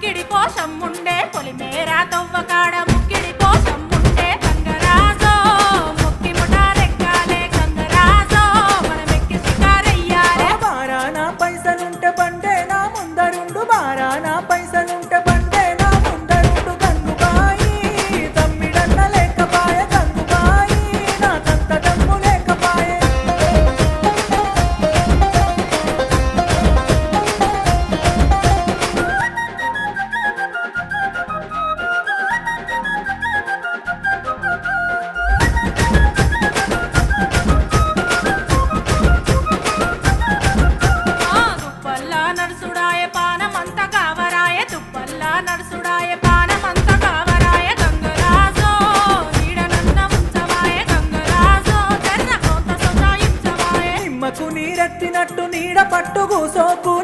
ముక్కిడి కోసం ఉండే పొలిమేరా తవ్వకాడ ముక్కిడి కోసం ఉండే గంగరాజో ముక్కి ముఠారెక్కాలే గంగరాజో మనమెక్కి షికారెయ్యాలే బారానా పైసలుంటే బండే నా ముందరుండు బారానా పైసలుంటే బండే నా ముందరుండు గంగుబాయి తమ్మిడన్న లేకపాయ గంగుబాయి నాకంత దమ్ము లేకపాయే దుప్పల్లా నడుసుడాయ పానమంత కావరాయ దుప్పల్లా నడుసుడాయ పానమంత కావరాయ గంగరాజో నీడనన్న ఉంచవాయ గంగరాజో జర్ర కొంత సొంతాయించవాయ నిమ్మకు నీరెత్తినట్టు నీడ పట్టు కూసోకు